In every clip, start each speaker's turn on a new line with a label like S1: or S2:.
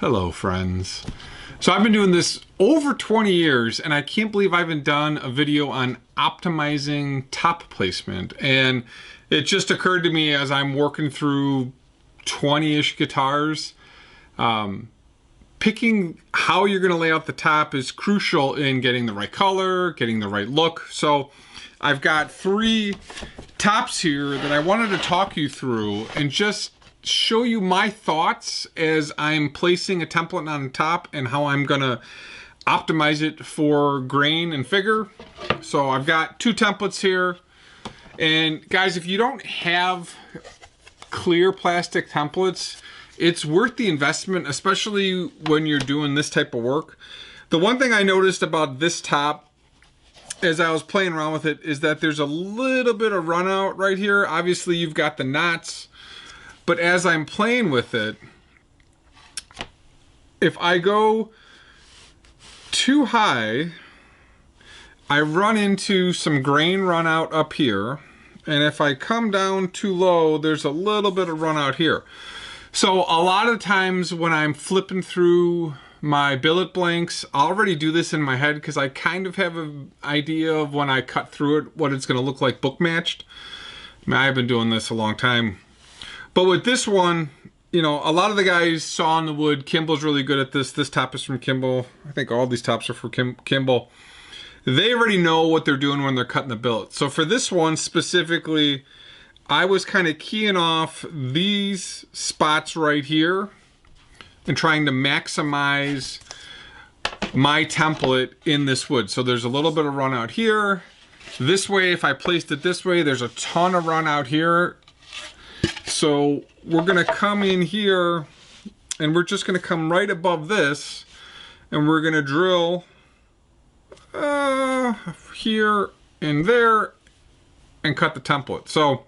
S1: Hello, friends. So I've been doing this over 20 years, and I can't believe I haven't done a video on optimizing top placement. And it just occurred to me as I'm working through 20-ish guitars, picking how you're going to lay out the top is crucial in getting the right color, getting the right look. So I've got 3 tops here that I wanted to talk you through and just show you my thoughts as I'm placing a template on the top and how I'm gonna optimize it for grain and figure. So I've got 2 templates here, and guys, if you don't have clear plastic templates, it's worth the investment, especially when you're doing this type of work. The one thing I noticed about this top as I was playing around with it is that there's a little bit of run out right here. Obviously you've got the knots, but as I'm playing with it, if I go too high, I run into some grain run out up here. And if I come down too low, there's a little bit of run out here. So a lot of times when I'm flipping through my billet blanks, I already do this in my head because I kind of have an idea of when I cut through it, what it's going to look like book matched. I mean, I've been doing this a long time. But with this one, you know, a lot of the guys saw in the wood, Kimball's really good at this. This top is from Kimball. I think all these tops are for Kimball. They already know what they're doing when they're cutting the billet. So for this one specifically, I was kind of keying off these spots right here and trying to maximize my template in this wood. So there's a little bit of run out here. This way, if I placed it this way, there's a ton of run out here. So we're gonna come in here and we're just gonna come right above this and we're gonna drill here and there and cut the template. So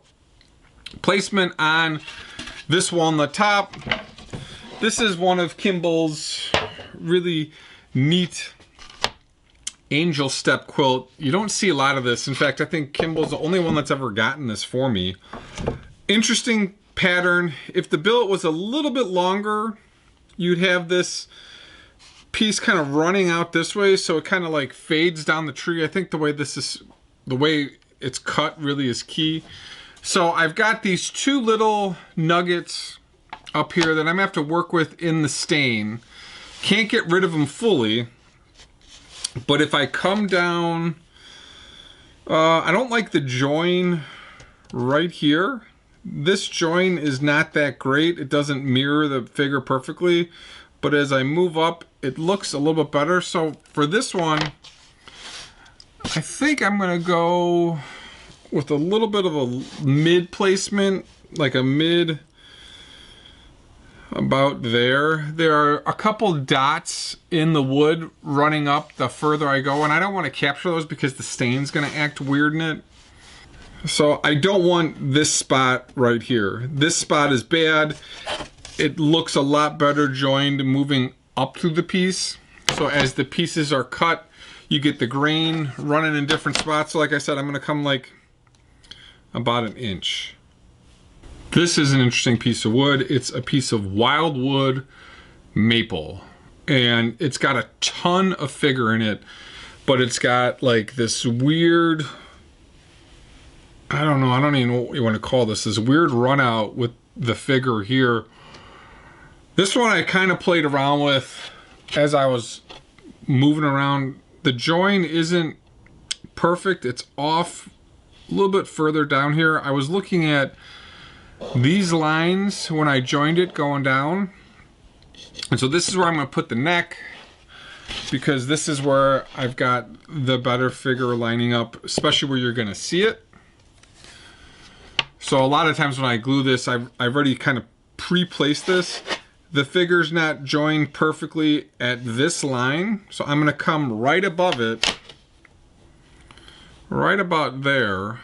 S1: placement on this walnut top. This is one of Kimball's really neat angel step quilt. You don't see a lot of this. In fact, I think Kimball's the only one that's ever gotten this for me. Interesting pattern. If the billet was a little bit longer, you'd have this piece kind of running out this way, so it kind of like fades down the tree. I think the way it's cut really is key. So I've got these 2 little nuggets up here that I'm gonna have to work with in the stain. Can't get rid of them fully, but if I come down, I don't like the join right here. This join is not that great. It doesn't mirror the figure perfectly, but as I move up, it looks a little bit better. So for this one, I think I'm gonna go with a little bit of a mid placement, like a mid about there. There are a couple dots in the wood running up the further I go, and I don't want to capture those because the stain's gonna act weird in it. So I don't want this spot right here. This spot is bad. It looks a lot better joined moving up through the piece. So as the pieces are cut, you get the grain running in different spots. So like I said, I'm gonna come like about 1 inch. This is an interesting piece of wood. It's a piece of wildwood maple, and it's got a ton of figure in it, but it's got like this weird, I don't know, I don't even know what you want to call this weird run out with the figure here. This one I kind of played around with as I was moving around. The join isn't perfect. It's off a little bit further down here. I was looking at these lines when I joined it going down. And so this is where I'm going to put the neck, because this is where I've got the better figure lining up, especially where you're going to see it. So a lot of times when I glue this, I've already kind of pre-placed this. The figure's not joined perfectly at this line, so I'm gonna come right above it, right about there.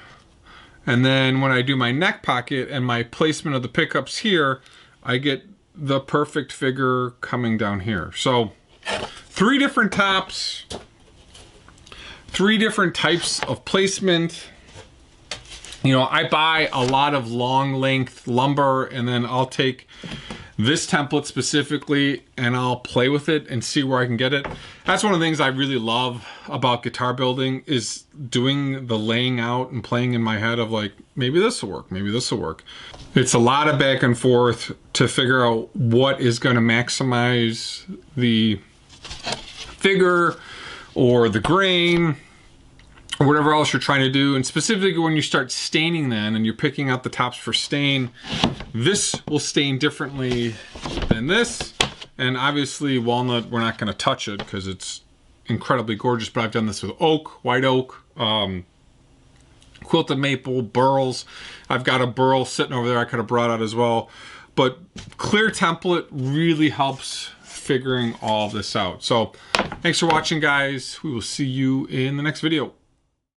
S1: And then when I do my neck pocket and my placement of the pickups here, I get the perfect figure coming down here. So 3 different tops, 3 different types of placement. You know, I buy a lot of long length lumber, and then I'll take this template specifically, and I'll play with it and see where I can get it. That's one of the things I really love about guitar building, is doing the laying out and playing in my head of like, maybe this will work, maybe this will work. It's a lot of back and forth to figure out what is going to maximize the figure or the grain or whatever else you're trying to do. And specifically when you start staining then, and you're picking out the tops for stain, this will stain differently than this. And obviously walnut, we're not going to touch it because it's incredibly gorgeous, but I've done this with oak, white oak, quilted maple, burls. I've got a burl sitting over there I could have brought out as well. But clear template really helps figuring all this out. So thanks for watching, guys. We will see you in the next video.